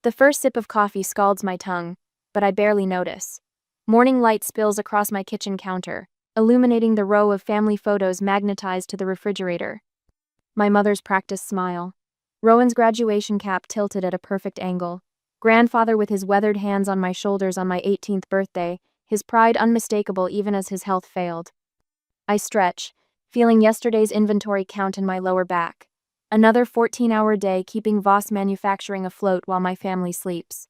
The first sip of coffee scalds my tongue, but I barely notice. Morning light spills across my kitchen counter, illuminating the row of family photos magnetized to the refrigerator. My mother's practiced smile. Rowan's graduation cap tilted at a perfect angle. Grandfather with his weathered hands on my shoulders on my 18th birthday, his pride unmistakable even as his health failed. I stretch, feeling yesterday's inventory count in my lower back. Another 14-hour day keeping Voss Manufacturing afloat while my family sleeps.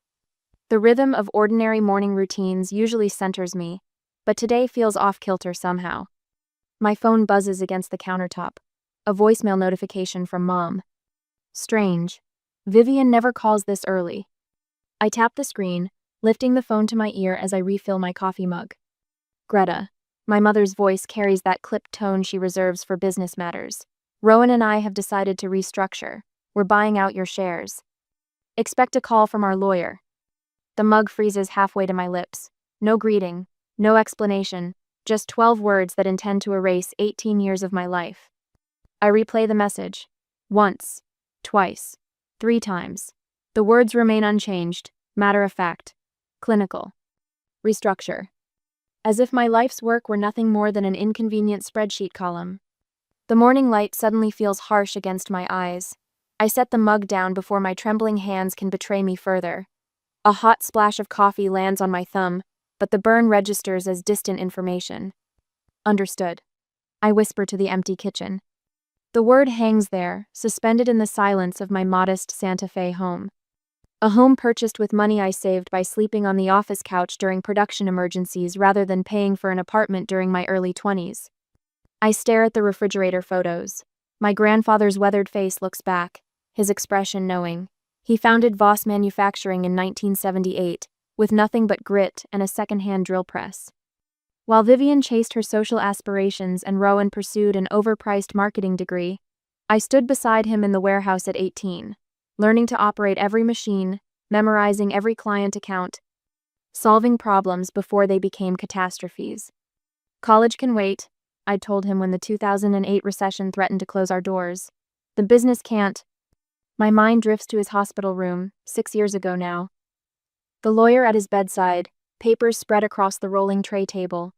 The rhythm of ordinary morning routines usually centers me, but today feels off-kilter somehow. My phone buzzes against the countertop. A voicemail notification from Mom. Strange. Vivian never calls this early. I tap the screen, lifting the phone to my ear as I refill my coffee mug. Greta. My mother's voice carries that clipped tone she reserves for business matters. Rowan and I have decided to restructure. We're buying out your shares. Expect a call from our lawyer. The mug freezes halfway to my lips. No greeting, no explanation, just 12 words that intend to erase 18 years of my life. I replay the message. Once, twice, 3 times. The words remain unchanged, matter of fact, clinical. Restructure. As if my life's work were nothing more than an inconvenient spreadsheet column. The morning light suddenly feels harsh against my eyes. I set the mug down before my trembling hands can betray me further. A hot splash of coffee lands on my thumb, but the burn registers as distant information. Understood. I whisper to the empty kitchen. The word hangs there, suspended in the silence of my modest Santa Fe home. A home purchased with money I saved by sleeping on the office couch during production emergencies rather than paying for an apartment during my early 20s. I stare at the refrigerator photos. My grandfather's weathered face looks back, his expression knowing. He founded Voss Manufacturing in 1978, with nothing but grit and a second-hand drill press. While Vivian chased her social aspirations and Rowan pursued an overpriced marketing degree, I stood beside him in the warehouse at 18, learning to operate every machine, memorizing every client account, solving problems before they became catastrophes. College can wait, I'd told him when the 2008 recession threatened to close our doors. The business can't. My mind drifts to his hospital room, 6 years ago now. The lawyer at his bedside, papers spread across the rolling tray table.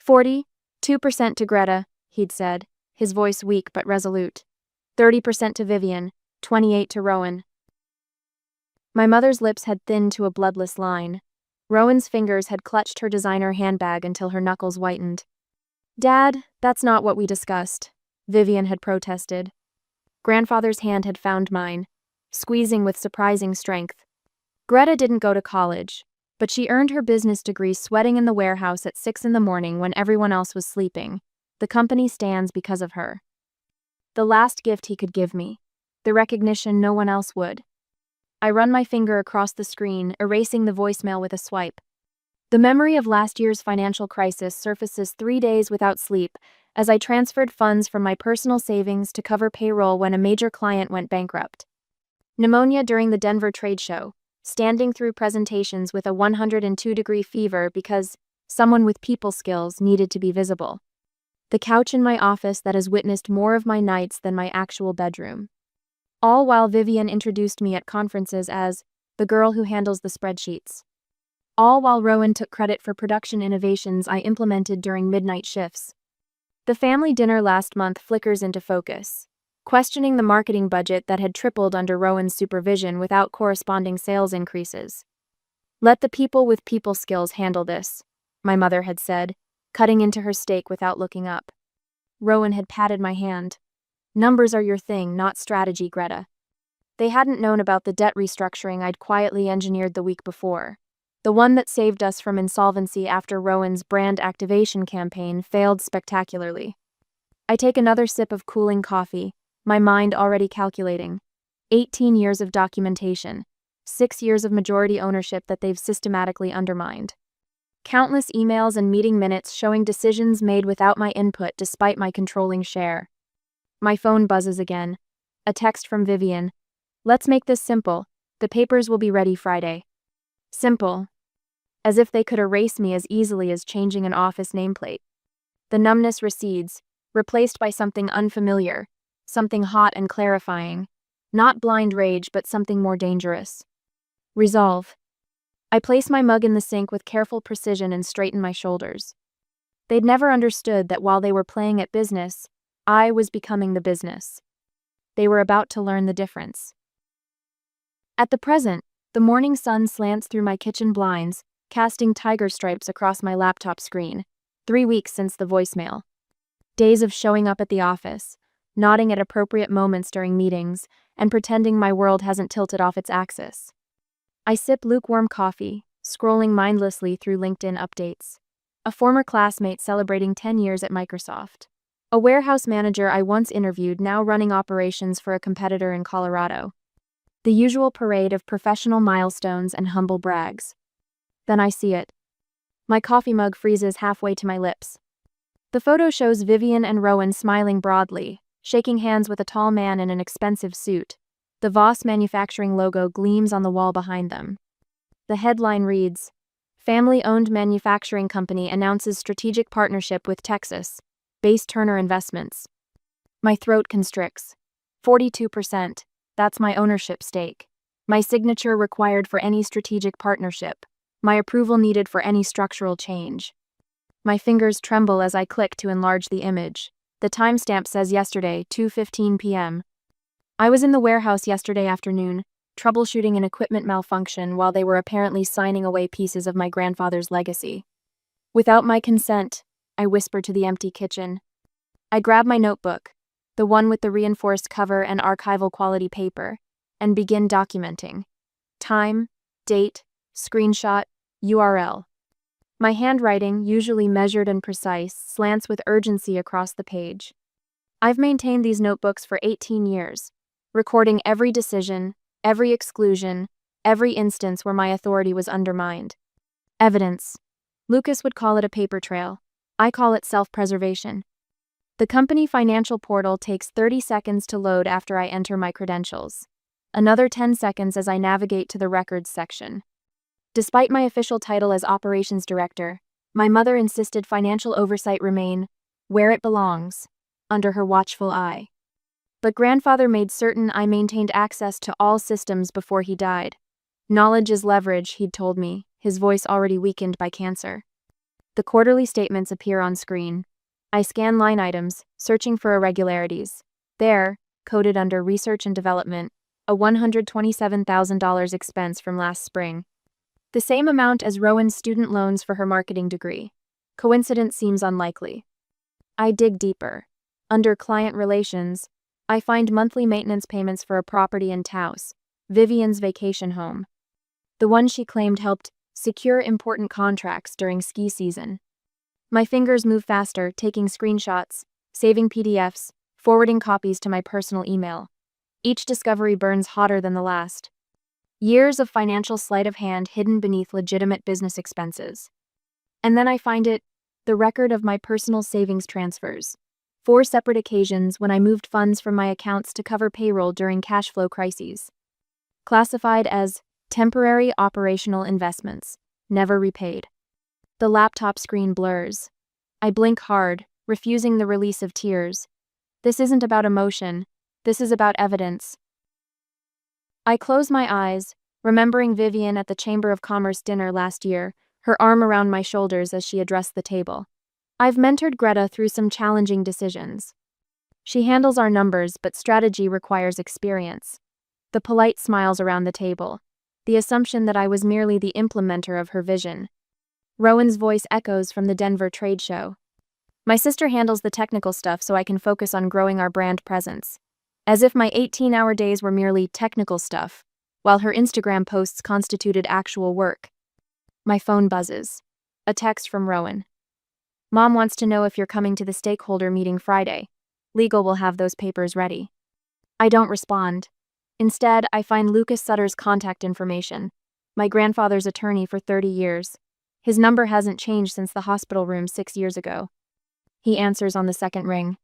42% to Greta, he'd said, his voice weak but resolute. 30% to Vivian, 28% to Rowan. My mother's lips had thinned to a bloodless line. Rowan's fingers had clutched her designer handbag until her knuckles whitened. Dad, that's not what we discussed, Vivian had protested. Grandfather's hand had found mine, squeezing with surprising strength. Greta didn't go to college, but she earned her business degree sweating in the warehouse at 6 in the morning when everyone else was sleeping. The company stands because of her. The last gift he could give me. The recognition no one else would. I run my finger across the screen, erasing the voicemail with a swipe. The memory of last year's financial crisis surfaces 3 days without sleep as I transferred funds from my personal savings to cover payroll when a major client went bankrupt. Pneumonia during the Denver trade show, standing through presentations with a 102-degree fever because someone with people skills needed to be visible. The couch in my office that has witnessed more of my nights than my actual bedroom. All while Vivian introduced me at conferences as the girl who handles the spreadsheets. All while Rowan took credit for production innovations I implemented during midnight shifts. The family dinner last month flickers into focus, questioning the marketing budget that had tripled under Rowan's supervision without corresponding sales increases. Let the people with people skills handle this, my mother had said, cutting into her steak without looking up. Rowan had patted my hand. Numbers are your thing, not strategy, Greta. They hadn't known about the debt restructuring I'd quietly engineered the week before. The one that saved us from insolvency after Rowan's brand activation campaign failed spectacularly. I take another sip of cooling coffee, my mind already calculating. 18 years of documentation, 6 years of majority ownership that they've systematically undermined. Countless emails and meeting minutes showing decisions made without my input despite my controlling share. My phone buzzes again. A text from Vivian. Let's make this simple. The papers will be ready Friday. Simple. As if they could erase me as easily as changing an office nameplate. The numbness recedes, replaced by something unfamiliar, something hot and clarifying. Not blind rage, but something more dangerous. Resolve. I place my mug in the sink with careful precision and straighten my shoulders. They'd never understood that while they were playing at business, I was becoming the business. They were about to learn the difference. At the present, the morning sun slants through my kitchen blinds, casting tiger stripes across my laptop screen. 3 weeks since the voicemail. Days of showing up at the office, nodding at appropriate moments during meetings, and pretending my world hasn't tilted off its axis. I sip lukewarm coffee, scrolling mindlessly through LinkedIn updates. A former classmate celebrating 10 years at Microsoft. A warehouse manager I once interviewed now running operations for a competitor in Colorado. The usual parade of professional milestones and humble brags. Then I see it. My coffee mug freezes halfway to my lips. The photo shows Vivian and Rowan smiling broadly, shaking hands with a tall man in an expensive suit. The Voss manufacturing logo gleams on the wall behind them. The headline reads, "Family-owned manufacturing company announces strategic partnership with Texas-based Turner Investments." My throat constricts. 42%. That's my ownership stake. My signature required for any strategic partnership. My approval needed for any structural change. My fingers tremble as I click to enlarge the image. The timestamp says yesterday, 2:15 p.m. I was in the warehouse yesterday afternoon, troubleshooting an equipment malfunction while they were apparently signing away pieces of my grandfather's legacy. Without my consent, I whispered to the empty kitchen. I grab my notebook, the one with the reinforced cover and archival quality paper, and begin documenting. Time, date, screenshot, URL. My handwriting, usually measured and precise, slants with urgency across the page. I've maintained these notebooks for 18 years, recording every decision, every exclusion, every instance where my authority was undermined. Evidence. Lucas would call it a paper trail. I call it self-preservation. The company financial portal takes 30 seconds to load after I enter my credentials. Another 10 seconds as I navigate to the records section. Despite my official title as operations director, my mother insisted financial oversight remain where it belongs, under her watchful eye. But grandfather made certain I maintained access to all systems before he died. Knowledge is leverage, he'd told me, his voice already weakened by cancer. The quarterly statements appear on screen. I scan line items, searching for irregularities. There, coded under research and development, a $127,000 expense from last spring. The same amount as Rowan's student loans for her marketing degree. Coincidence seems unlikely. I dig deeper. Under client relations, I find monthly maintenance payments for a property in Taos, Vivian's vacation home. The one she claimed helped secure important contracts during ski season. My fingers move faster, taking screenshots, saving PDFs, forwarding copies to my personal email. Each discovery burns hotter than the last. Years of financial sleight of hand hidden beneath legitimate business expenses. And then I find it, the record of my personal savings transfers. 4 separate occasions when I moved funds from my accounts to cover payroll during cash flow crises. Classified as temporary operational investments, never repaid. The laptop screen blurs. I blink hard, refusing the release of tears. This isn't about emotion, this is about evidence. I close my eyes, remembering Vivian at the Chamber of Commerce dinner last year, her arm around my shoulders as she addressed the table. I've mentored Greta through some challenging decisions. She handles our numbers, but strategy requires experience. The polite smiles around the table, the assumption that I was merely the implementer of her vision. Rowan's voice echoes from the Denver trade show. My sister handles the technical stuff so I can focus on growing our brand presence. As if my 18-hour days were merely technical stuff, while her Instagram posts constituted actual work. My phone buzzes. A text from Rowan. Mom wants to know if you're coming to the stakeholder meeting Friday. Legal will have those papers ready. I don't respond. Instead, I find Lucas Sutter's contact information, my grandfather's attorney for 30 years. His number hasn't changed since the hospital room 6 years ago. He answers on the second ring.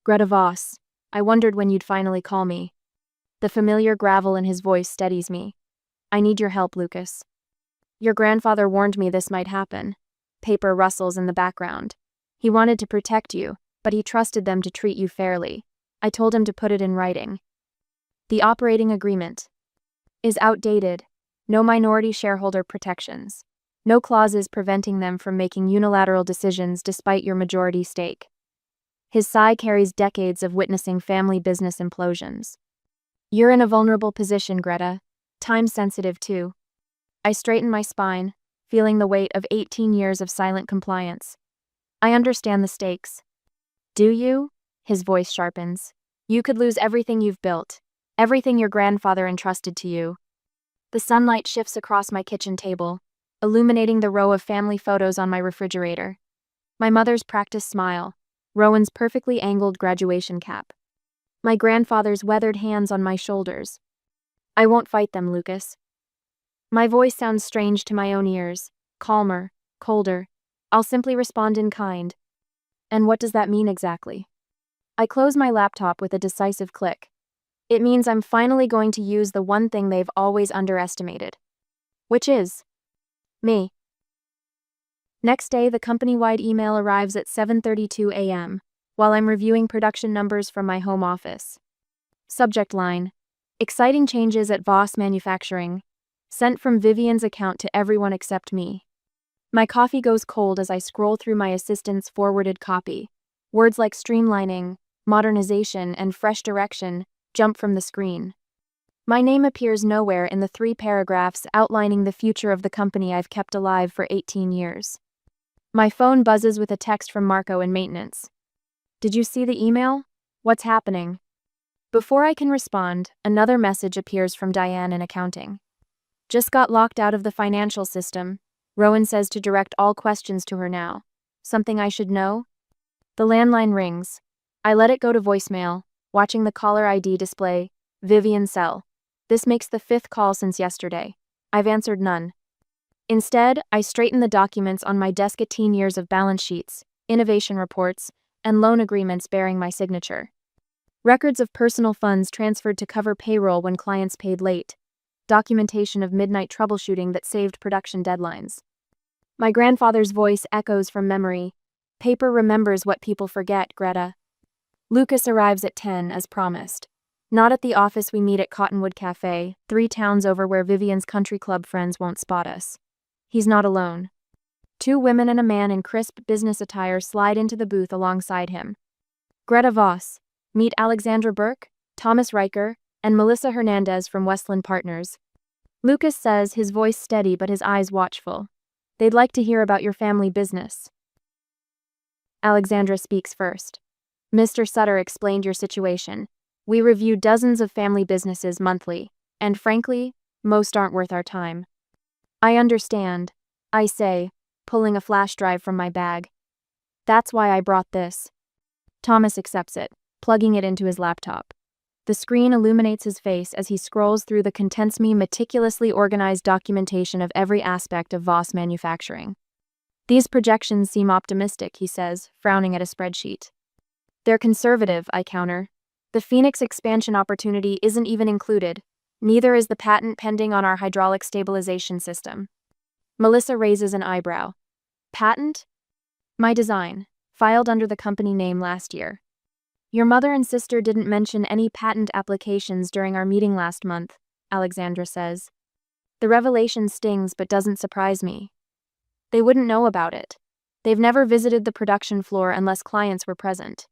Greta Voss, I wondered when you'd finally call me. The familiar gravel in his voice steadies me. I need your help, Lucas. Your grandfather warned me this might happen. Paper rustles in the background. He wanted to protect you, but he trusted them to treat you fairly. I told him to put it in writing. The operating agreement is outdated. No minority shareholder protections. No clauses preventing them from making unilateral decisions despite your majority stake. His sigh carries decades of witnessing family business implosions. You're in a vulnerable position, Greta. Time-sensitive, too. I straighten my spine, feeling the weight of 18 years of silent compliance. I understand the stakes. Do you? His voice sharpens. You could lose everything you've built, everything your grandfather entrusted to you. The sunlight shifts across my kitchen table, illuminating the row of family photos on my refrigerator. My mother's practiced smile, Rowan's perfectly angled graduation cap. My grandfather's weathered hands on my shoulders. I won't fight them, Lucas. My voice sounds strange to my own ears, calmer, colder. I'll simply respond in kind. And what does that mean exactly? I close my laptop with a decisive click. It means I'm finally going to use the one thing they've always underestimated. Which is me. Next day, the company-wide email arrives at 7:32 a.m., while I'm reviewing production numbers from my home office. Subject line: Exciting changes at Voss Manufacturing. Sent from Vivian's account to everyone except me. My coffee goes cold as I scroll through my assistant's forwarded copy. Words like streamlining, modernization, and fresh direction jump from the screen. My name appears nowhere in the 3 paragraphs outlining the future of the company I've kept alive for 18 years. My phone buzzes with a text from Marco in maintenance. Did you see the email? What's happening? Before I can respond, another message appears from Diane in accounting. Just got locked out of the financial system. Rowan says to direct all questions to her now. Something I should know? The landline rings. I let it go to voicemail, watching the caller ID display, Vivian Cell. This makes the 5th call since yesterday. I've answered none. Instead, I straighten the documents on my desk: 18 years of balance sheets, innovation reports, and loan agreements bearing my signature. Records of personal funds transferred to cover payroll when clients paid late. Documentation of midnight troubleshooting that saved production deadlines. My grandfather's voice echoes from memory. Paper remembers what people forget, Greta. Lucas arrives at 10 as promised. Not at the office, we meet at Cottonwood Cafe, 3 towns over, where Vivian's country club friends won't spot us. He's not alone. 2 women and a man in crisp business attire slide into the booth alongside him. Greta Voss. Meet Alexandra Burke, Thomas Riker, and Melissa Hernandez from Westland Partners. Lucas says, his voice steady but his eyes watchful. They'd like to hear about your family business. Alexandra speaks first. Mr. Sutter explained your situation. We review dozens of family businesses monthly, and frankly, most aren't worth our time. I understand, I say, pulling a flash drive from my bag. That's why I brought this. Thomas accepts it, plugging it into his laptop. The screen illuminates his face as he scrolls through the contents-me meticulously organized documentation of every aspect of Voss Manufacturing. These projections seem optimistic, he says, frowning at a spreadsheet. They're conservative, I counter. The Phoenix expansion opportunity isn't even included. Neither is the patent pending on our hydraulic stabilization system. Melissa raises an eyebrow. Patent? My design, filed under the company name last year. Your mother and sister didn't mention any patent applications during our meeting last month, Alexandra says. The revelation stings but doesn't surprise me. They wouldn't know about it. They've never visited the production floor unless clients were present.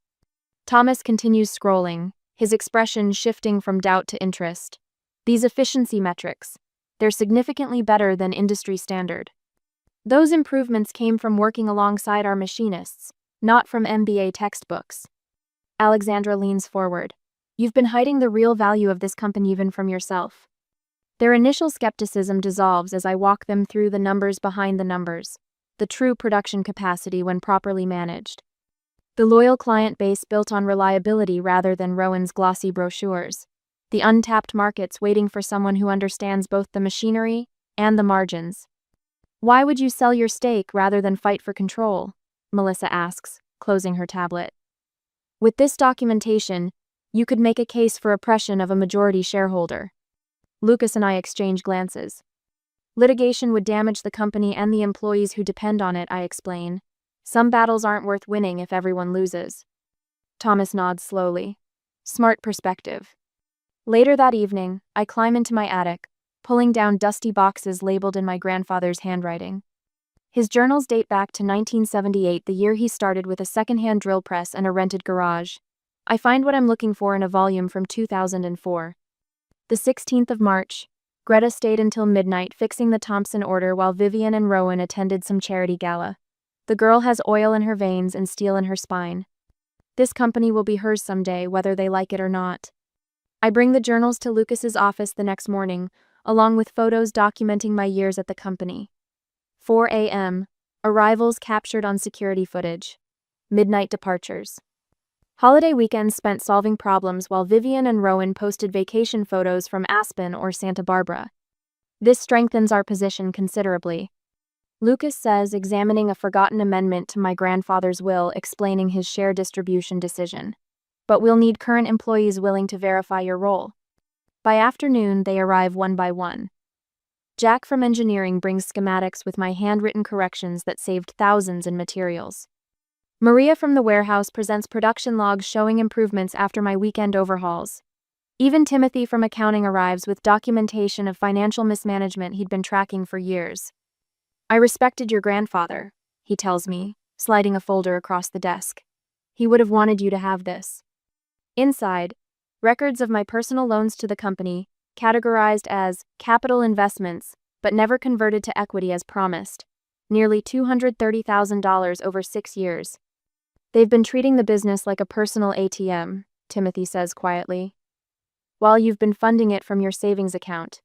Thomas continues scrolling, his expression shifting from doubt to interest. These efficiency metrics, they're significantly better than industry standard. Those improvements came from working alongside our machinists, not from MBA textbooks. Alexandra leans forward. You've been hiding the real value of this company even from yourself. Their initial skepticism dissolves as I walk them through the numbers behind the numbers, the true production capacity when properly managed. The loyal client base built on reliability rather than Rowan's glossy brochures. The untapped markets waiting for someone who understands both the machinery and the margins. Why would you sell your stake rather than fight for control? Melissa asks, closing her tablet. With this documentation, you could make a case for oppression of a majority shareholder. Lucas and I exchange glances. Litigation would damage the company and the employees who depend on it, I explain. Some battles aren't worth winning if everyone loses. Thomas nods slowly. Smart perspective. Later that evening, I climb into my attic, pulling down dusty boxes labeled in my grandfather's handwriting. His journals date back to 1978, the year he started with a secondhand drill press and a rented garage. I find what I'm looking for in a volume from 2004. The 16th of March. Greta stayed until midnight fixing the Thompson order while Vivian and Rowan attended some charity gala. The girl has oil in her veins and steel in her spine. This company will be hers someday, whether they like it or not. I bring the journals to Lucas's office the next morning, along with photos documenting my years at the company. 4 a.m. Arrivals captured on security footage. Midnight departures. Holiday weekends spent solving problems while Vivian and Rowan posted vacation photos from Aspen or Santa Barbara. This strengthens our position considerably. Lucas says, examining a forgotten amendment to my grandfather's will explaining his share distribution decision. But we'll need current employees willing to verify your role. By afternoon, they arrive one by one. Jack from engineering brings schematics with my handwritten corrections that saved thousands in materials. Maria from the warehouse presents production logs showing improvements after my weekend overhauls. Even Timothy from accounting arrives with documentation of financial mismanagement he'd been tracking for years. I respected your grandfather, he tells me, sliding a folder across the desk. He would have wanted you to have this. Inside, records of my personal loans to the company, categorized as capital investments, but never converted to equity as promised. Nearly $230,000 over 6 years. They've been treating the business like a personal ATM, Timothy says quietly, while you've been funding it from your savings account.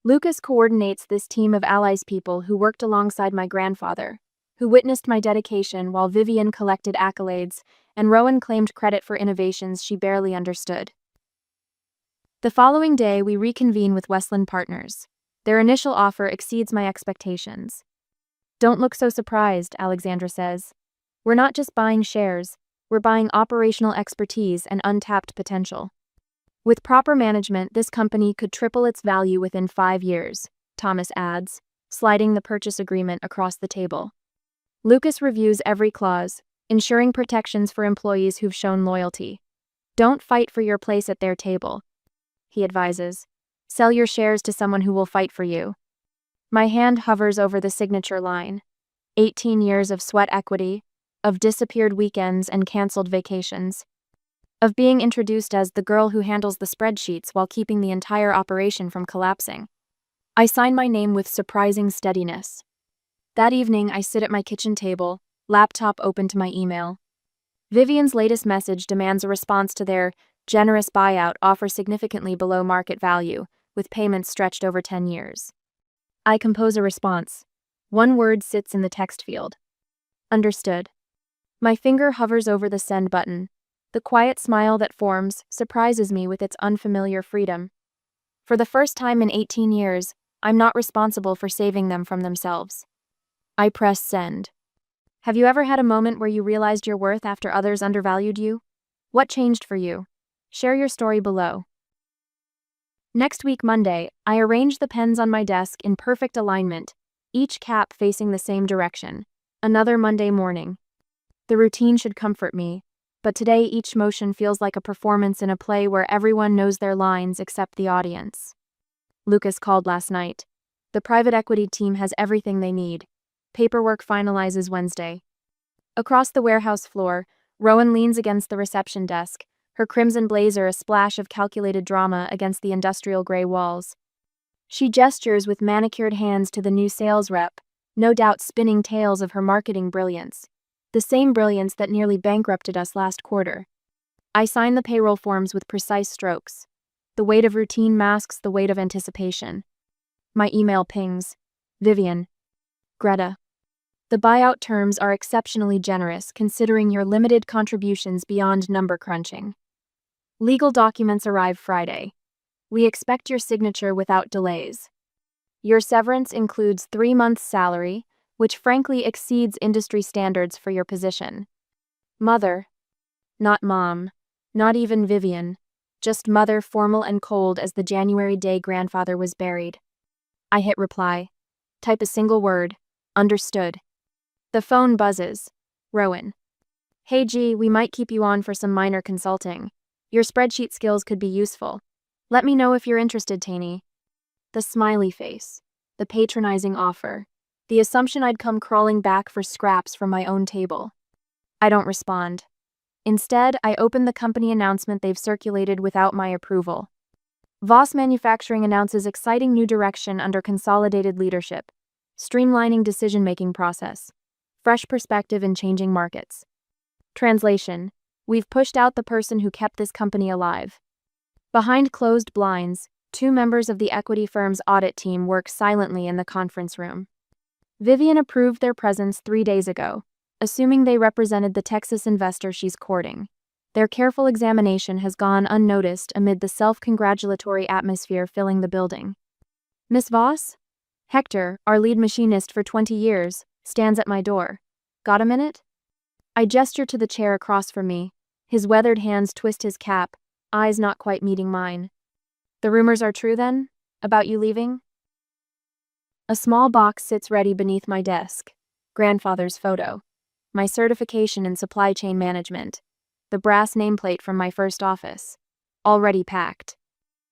Lucas coordinates this team of allies, people who worked alongside my grandfather, who witnessed my dedication while Vivian collected accolades and Rowan claimed credit for innovations she barely understood. The following day, we reconvene with Westland Partners. Their initial offer exceeds my expectations. Don't look so surprised, Alexandra says. We're not just buying shares, we're buying operational expertise and untapped potential. With proper management, this company could triple its value within 5 years, Thomas adds, sliding the purchase agreement across the table. Lucas reviews every clause, ensuring protections for employees who've shown loyalty. Don't fight for your place at their table, he advises. Sell your shares to someone who will fight for you. My hand hovers over the signature line. 18 years of sweat equity, of disappeared weekends and canceled vacations, of being introduced as the girl who handles the spreadsheets while keeping the entire operation from collapsing. I sign my name with surprising steadiness. That evening, I sit at my kitchen table, laptop open to my email. Vivian's latest message demands a response to their generous buyout offer significantly below market value, with payments stretched over 10 years. I compose a response. One word sits in the text field. Understood. My finger hovers over the send button. The quiet smile that forms surprises me with its unfamiliar freedom. For the first time in 18 years, I'm not responsible for saving them from themselves. I press send. Have you ever had a moment where you realized your worth after others undervalued you? What changed for you? Share your story below. Next week, Monday, I arrange the pens on my desk in perfect alignment, each cap facing the same direction. Another Monday morning. The routine should comfort me, but today each motion feels like a performance in a play where everyone knows their lines except the audience. Lucas called last night. The private equity team has everything they need. Paperwork finalizes Wednesday. Across the warehouse floor, Rowan leans against the reception desk, her crimson blazer a splash of calculated drama against the industrial gray walls. She gestures with manicured hands to the new sales rep, no doubt spinning tales of her marketing brilliance. The same brilliance that nearly bankrupted us last quarter. I sign the payroll forms with precise strokes. The weight of routine masks the weight of anticipation. My email pings. Vivian. Greta. The buyout terms are exceptionally generous considering your limited contributions beyond number crunching. Legal documents arrive Friday. We expect your signature without delays. Your severance includes 3 months' salary, which frankly exceeds industry standards for your position. Mother. Not mom. Not even Vivian. Just mother, formal and cold as the January day grandfather was buried. I hit reply. Type a single word. Understood. The phone buzzes. Rowan. Hey G, we might keep you on for some minor consulting. Your spreadsheet skills could be useful. Let me know if you're interested, Taney. The smiley face, the patronizing offer, the assumption I'd come crawling back for scraps from my own table. I don't respond. Instead, I open the company announcement they've circulated without my approval. Voss Manufacturing announces exciting new direction under consolidated leadership, streamlining decision-making process, fresh perspective in changing markets. Translation: we've pushed out the person who kept this company alive. Behind closed blinds, 2 members of the equity firm's audit team work silently in the conference room. Vivian approved their presence 3 days ago, assuming they represented the Texas investor she's courting. Their careful examination has gone unnoticed amid the self-congratulatory atmosphere filling the building. Miss Voss? Hector, our lead machinist for 20 years, stands at my door. Got a minute? I gesture to the chair across from me. His weathered hands twist his cap, eyes not quite meeting mine. The rumors are true then? About you leaving? A small box sits ready beneath my desk. Grandfather's photo. My certification in supply chain management. The brass nameplate from my first office. Already packed.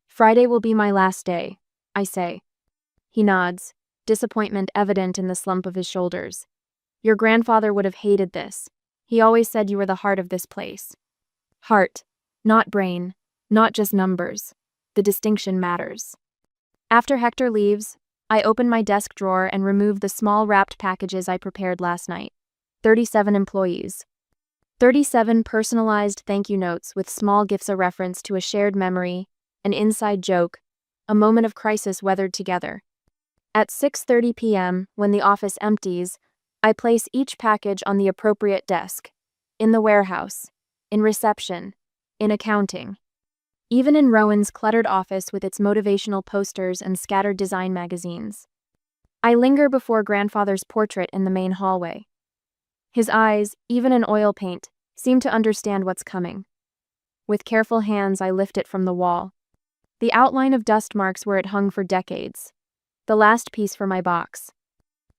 Friday will be my last day, I say. He nods, disappointment evident in the slump of his shoulders. Your grandfather would have hated this. He always said you were the heart of this place. Heart, not brain, not just numbers. The distinction matters. After Hector leaves, I open my desk drawer and remove the small wrapped packages I prepared last night. 37 employees. 37 personalized thank you notes with small gifts, a reference to a shared memory, an inside joke, a moment of crisis weathered together. At 6:30 p.m., when the office empties, I place each package on the appropriate desk. In the warehouse, in reception, in accounting. Even in Rowan's cluttered office with its motivational posters and scattered design magazines. I linger before grandfather's portrait in the main hallway. His eyes, even in oil paint, seem to understand what's coming. With careful hands, I lift it from the wall. The outline of dust marks where it hung for decades. The last piece for my box.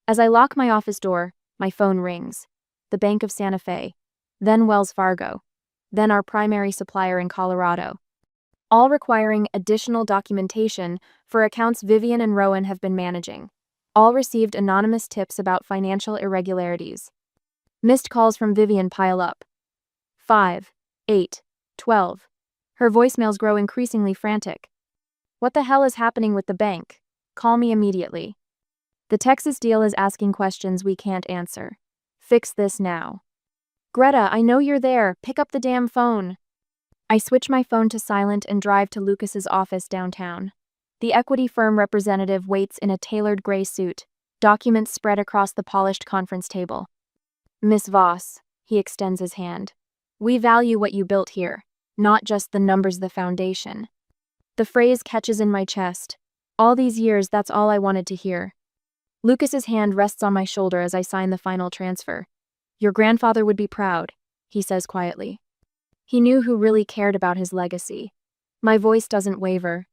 As I lock my office door, my phone rings. The Bank of Santa Fe, then Wells Fargo, then our primary supplier in Colorado. All requiring additional documentation for accounts Vivian and Rowan have been managing. All received anonymous tips about financial irregularities. Missed calls from Vivian pile up. 5, 8, 12. Her voicemails grow increasingly frantic. What the hell is happening with the bank? Call me immediately. The Texas deal is asking questions we can't answer. Fix this now. Greta, I know you're there. Pick up the damn phone. I switch my phone to silent and drive to Lucas's office downtown. The equity firm representative waits in a tailored gray suit, documents spread across the polished conference table. Miss Voss, he extends his hand. We value what you built here, not just the numbers, the foundation. The phrase catches in my chest. All these years, that's all I wanted to hear. Lucas's hand rests on my shoulder as I sign the final transfer. Your grandfather would be proud, he says quietly. He knew who really cared about his legacy. My voice doesn't waver.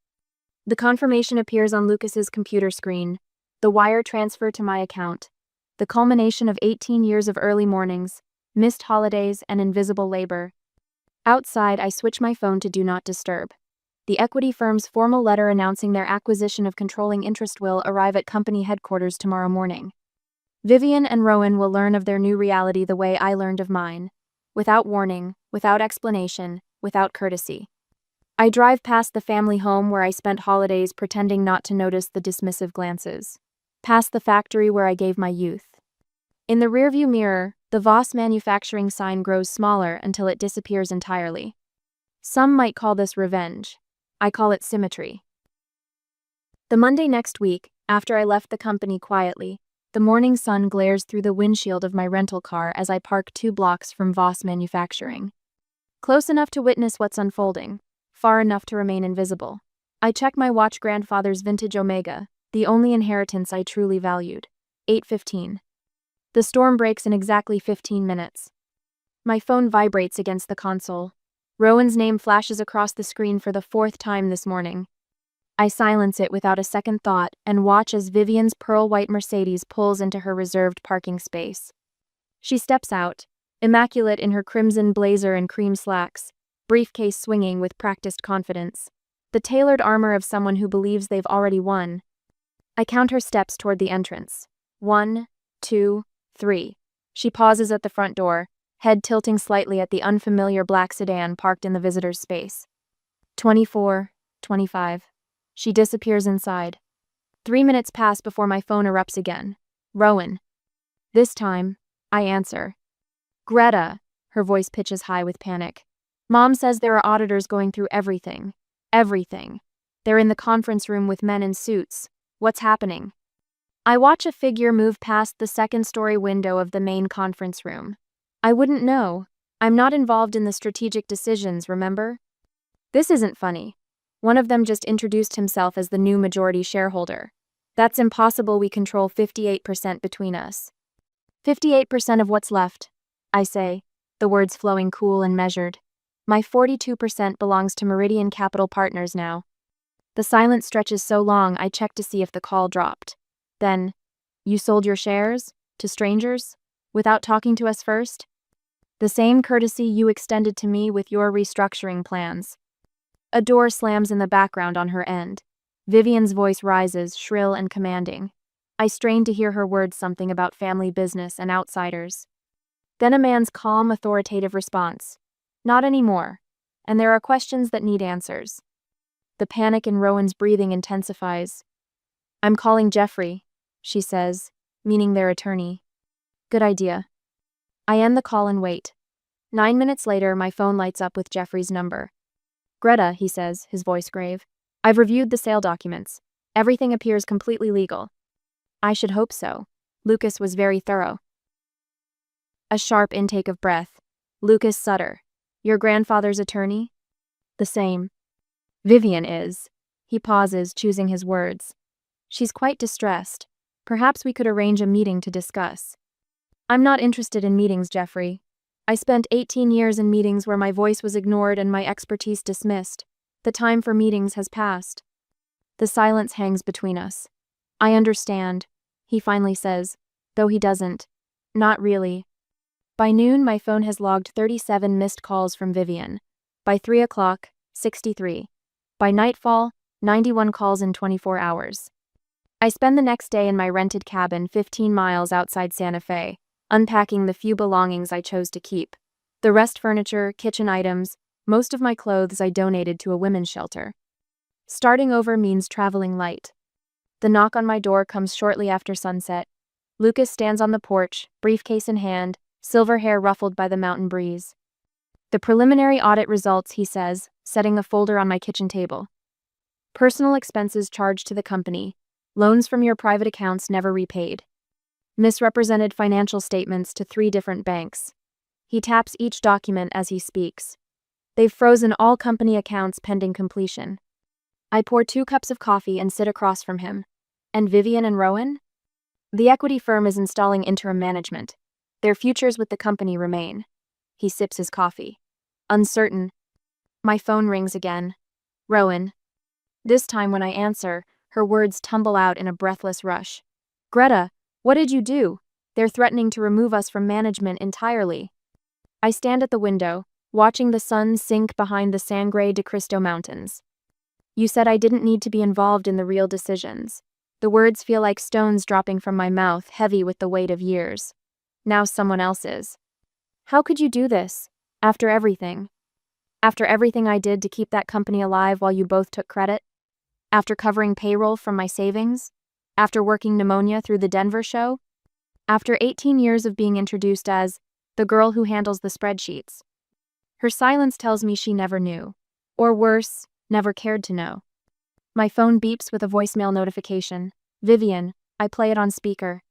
The confirmation appears on Lucas's computer screen, the wire transfer to my account, the culmination of 18 years of early mornings, missed holidays, and invisible labor. Outside, I switch my phone to Do Not Disturb. The equity firm's formal letter announcing their acquisition of controlling interest will arrive at company headquarters tomorrow morning. Vivian and Rowan will learn of their new reality the way I learned of mine. Without warning, without explanation, without courtesy. I drive past the family home where I spent holidays pretending not to notice the dismissive glances. Past the factory where I gave my youth. In the rearview mirror, the Voss Manufacturing sign grows smaller until it disappears entirely. Some might call this revenge. I call it symmetry. The Monday next week, after I left the company quietly, the morning sun glares through the windshield of my rental car as I park 2 blocks from Voss Manufacturing. Close enough to witness what's unfolding, far enough to remain invisible. I check my watch, grandfather's vintage Omega, the only inheritance I truly valued. 8:15. The storm breaks in exactly 15 minutes. My phone vibrates against the console. Rowan's name flashes across the screen for the 4th time this morning. I silence it without a second thought and watch as Vivian's pearl-white Mercedes pulls into her reserved parking space. She steps out, immaculate in her crimson blazer and cream slacks, briefcase swinging with practiced confidence. the tailored armor of someone who believes they've already won. I count her steps toward the entrance. 1, 2, 3. She pauses at the front door, head tilting slightly at the unfamiliar black sedan parked in the visitor's space. 24, 25. She disappears inside. 3 minutes pass before my phone erupts again. Rowan. This time, I answer. Greta. Her voice pitches high with panic. Mom says there are auditors going through everything. Everything. They're in the conference room with men in suits. What's happening? I watch a figure move past the second-story window of the main conference room. I wouldn't know. I'm not involved in the strategic decisions, remember? This isn't funny. One of them just introduced himself as the new majority shareholder. That's impossible. We control 58% between us. 58% of what's left, I say, the words flowing cool and measured. My 42% belongs to Meridian Capital Partners now. The silence stretches so long I check to see if the call dropped. Then, you sold your shares? To strangers? Without talking to us first? The same courtesy you extended to me with your restructuring plans. A door slams in the background on her end. Vivian's voice rises, shrill and commanding. I strain to hear her words, something about family business and outsiders. Then a man's calm, authoritative response. Not anymore. And there are questions that need answers. The panic in Rowan's breathing intensifies. I'm calling Jeffrey, she says, meaning their attorney. Good idea. I end the call and wait. 9 minutes later, my phone lights up with Jeffrey's number. Greta, he says, his voice grave. I've reviewed the sale documents. Everything appears completely legal. I should hope so. Lucas was very thorough. A sharp intake of breath. Lucas Sutter. Your grandfather's attorney? The same. Vivian is. He pauses, choosing his words. She's quite distressed. Perhaps we could arrange a meeting to discuss. I'm not interested in meetings, Jeffrey. I spent 18 years in meetings where my voice was ignored and my expertise dismissed. The time for meetings has passed. The silence hangs between us. I understand, he finally says, though he doesn't. Not really. By noon, my phone has logged 37 missed calls from Vivian. By 3 o'clock, 63. By nightfall, 91 calls in 24 hours. I spend the next day in my rented cabin 15 miles outside Santa Fe, unpacking the few belongings I chose to keep. The rest furniture, kitchen items, most of my clothes I donated to a women's shelter. Starting over means traveling light. The knock on my door comes shortly after sunset. Lucas stands on the porch, briefcase in hand, silver hair ruffled by the mountain breeze. The preliminary audit results, he says, setting a folder on my kitchen table. Personal expenses charged to the company. Loans from your private accounts never repaid. Misrepresented financial statements to 3 different banks. He taps each document as he speaks. They've frozen all company accounts pending completion. I pour 2 cups of coffee and sit across from him. And Vivian and Rowan? The equity firm is installing interim management. Their futures with the company remain. He sips his coffee. Uncertain. My phone rings again. Rowan. This time when I answer, her words tumble out in a breathless rush. Greta, what did you do? They're threatening to remove us from management entirely. I stand at the window, watching the sun sink behind the Sangre de Cristo Mountains. You said I didn't need to be involved in the real decisions. The words feel like stones dropping from my mouth, heavy with the weight of years. Now someone else is. How could you do this? After everything? After everything I did to keep that company alive while you both took credit? After covering payroll from my savings? After working pneumonia through the Denver show? After 18 years of being introduced as the girl who handles the spreadsheets? Her silence tells me she never knew. Or worse, never cared to know. My phone beeps with a voicemail notification. Vivian, I play it on speaker.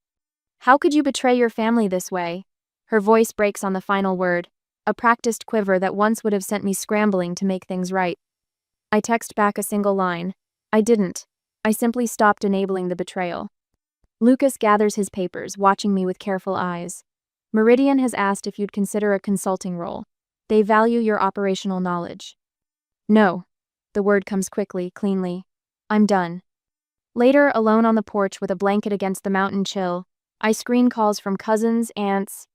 How could you betray your family this way? Her voice breaks on the final word, a practiced quiver that once would have sent me scrambling to make things right. I text back a single line. I didn't. I simply stopped enabling the betrayal. Lucas gathers his papers, watching me with careful eyes. Meridian has asked if you'd consider a consulting role. They value your operational knowledge. No. The word comes quickly, cleanly. I'm done. Later, alone on the porch with a blanket against the mountain chill, I screen calls from cousins, aunts,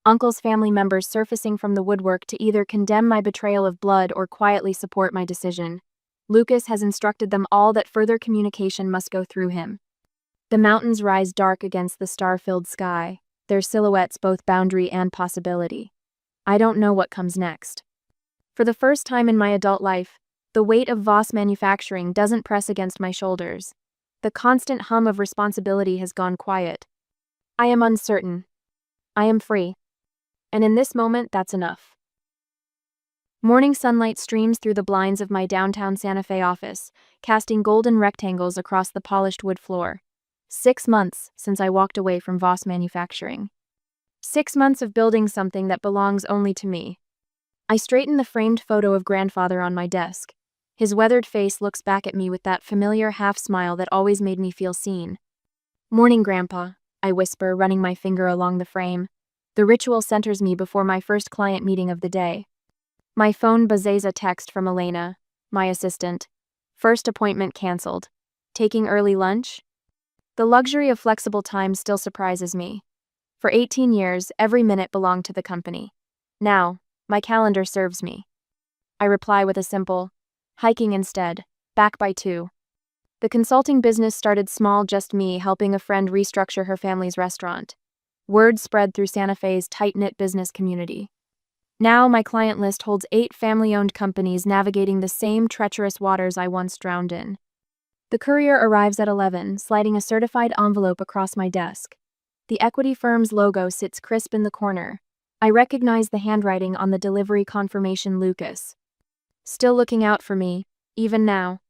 uncles, family members surfacing from the woodwork to either condemn my betrayal of blood or quietly support my decision. Lucas has instructed them all that further communication must go through him. The mountains rise dark against the star-filled sky, their silhouettes both boundary and possibility. I don't know what comes next. For the first time in my adult life, the weight of Voss Manufacturing doesn't press against my shoulders. The constant hum of responsibility has gone quiet. I am uncertain. I am free. And in this moment, that's enough. Morning sunlight streams through the blinds of my downtown Santa Fe office, casting golden rectangles across the polished wood floor. 6 months since I walked away from Voss Manufacturing. 6 months of building something that belongs only to me. I straighten the framed photo of grandfather on my desk. His weathered face looks back at me with that familiar half-smile that always made me feel seen. "Morning, Grandpa," I whisper, running my finger along the frame. The ritual centers me before my first client meeting of the day. My phone buzzes a text from Elena, my assistant. "First appointment canceled. Taking early lunch?" The luxury of flexible time still surprises me. For 18 years, every minute belonged to the company. Now, my calendar serves me. I reply with a simple, "Hiking instead, back by 2. The consulting business started small, just me helping a friend restructure her family's restaurant. Word spread through Santa Fe's tight-knit business community. Now my client list holds 8 family-owned companies navigating the same treacherous waters I once drowned in. The courier arrives at 11, sliding a certified envelope across my desk. The equity firm's logo sits crisp in the corner. I recognize the handwriting on the delivery confirmation, Lucas. Still looking out for me, even now.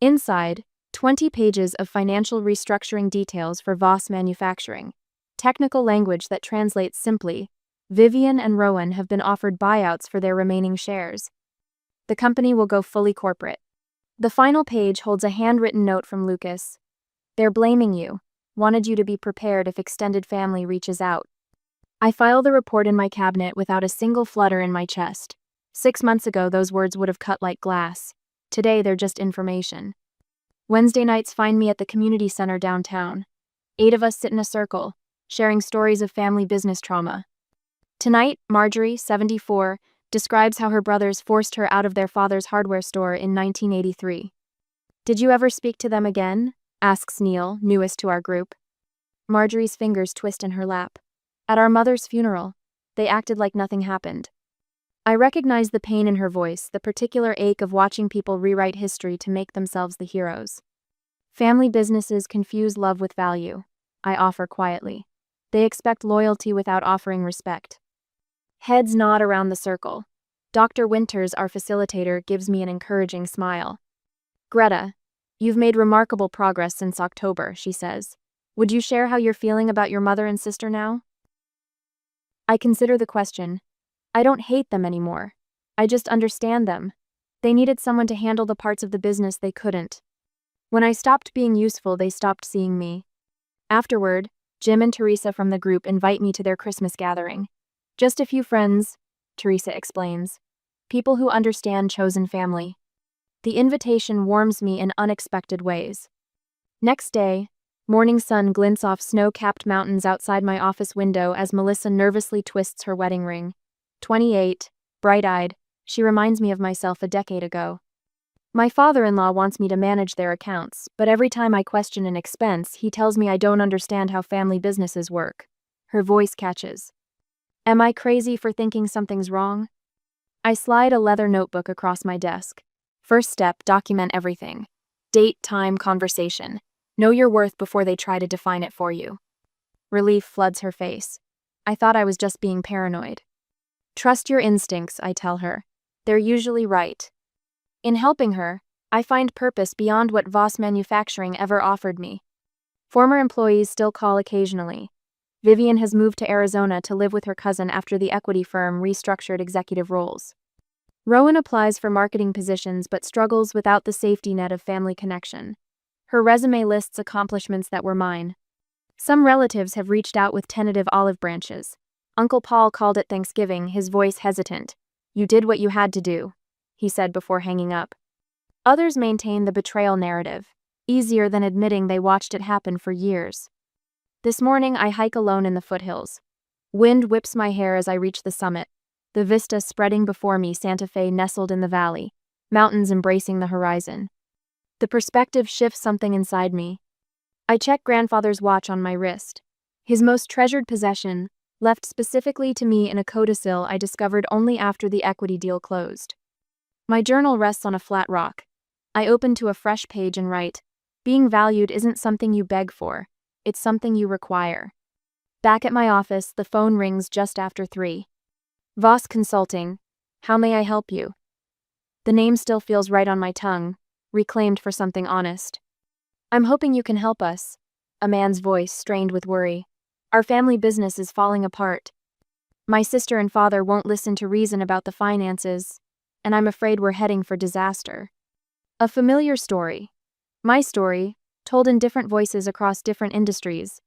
Inside, 20 pages of financial restructuring details for Voss Manufacturing. Technical language that translates simply: Vivian and Rowan have been offered buyouts for their remaining shares. The company will go fully corporate. The final page holds a handwritten note from Lucas. "They're blaming you. Wanted you to be prepared if extended family reaches out." I file the report in my cabinet without a single flutter in my chest. 6 months ago, those words would have cut like glass. Today, they're just information. Wednesday nights find me at the community center downtown. 8 of us sit in a circle, sharing stories of family business trauma. Tonight, Marjorie, 74, describes how her brothers forced her out of their father's hardware store in 1983. "Did you ever speak to them again?" asks Neil, newest to our group. Marjorie's fingers twist in her lap. "At our mother's funeral, they acted like nothing happened." I recognize the pain in her voice, the particular ache of watching people rewrite history to make themselves the heroes. "Family businesses confuse love with value," I offer quietly. "They expect loyalty without offering respect." Heads nod around the circle. Dr. Winters, our facilitator, gives me an encouraging smile. "Greta, you've made remarkable progress since October," she says. "Would you share how you're feeling about your mother and sister now?" I consider the question. I don't hate them anymore. I just understand them. They needed someone to handle the parts of the business they couldn't. When I stopped being useful, they stopped seeing me. Afterward, Jim and Teresa from the group invite me to their Christmas gathering. "Just a few friends," Teresa explains. "People who understand chosen family." The invitation warms me in unexpected ways. Next day, morning sun glints off snow-capped mountains outside my office window as Melissa nervously twists her wedding ring. 28, bright-eyed, she reminds me of myself a decade ago. My father-in-law wants me to manage their accounts, but every time I question an expense, he tells me I don't understand how family businesses work. Her voice catches. Am I crazy for thinking something's wrong? I slide a leather notebook across my desk. First step, document everything. Date, time, conversation. Know your worth before they try to define it for you. Relief floods her face. I thought I was just being paranoid. Trust your instincts, I tell her. They're usually right. In helping her, I find purpose beyond what Voss Manufacturing ever offered me. Former employees still call occasionally. Vivian has moved to Arizona to live with her cousin after the equity firm restructured executive roles. Rowan applies for marketing positions but struggles without the safety net of family connection. Her resume lists accomplishments that were mine. Some relatives have reached out with tentative olive branches. Uncle Paul called it Thanksgiving, his voice hesitant. "You did what you had to do," he said before hanging up. Others maintain the betrayal narrative, easier than admitting they watched it happen for years. This morning I hike alone in the foothills. Wind whips my hair as I reach the summit, the vista spreading before me, Santa Fe nestled in the valley. mountains embracing the horizon. The perspective shifts something inside me. I check grandfather's watch on my wrist. His most treasured possession, left specifically to me in a codicil I discovered only after the equity deal closed. My journal rests on a flat rock. I open to a fresh page and write, "Being valued isn't something you beg for, it's something you require." Back at my office, the phone rings just after 3. Voss Consulting. How may I help you? The name still feels right on my tongue, reclaimed for something honest. I'm hoping you can help us. A man's voice strained with worry. Our family business is falling apart. My sister and father won't listen to reason about the finances, and I'm afraid we're heading for disaster. A familiar story. My story, told in different voices across different industries.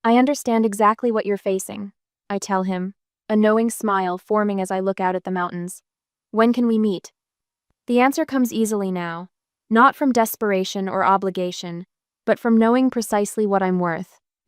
I understand exactly what you're facing, I tell him, a knowing smile forming as I look out at the mountains. When can we meet? The answer comes easily now, not from desperation or obligation, but from knowing precisely what I'm worth.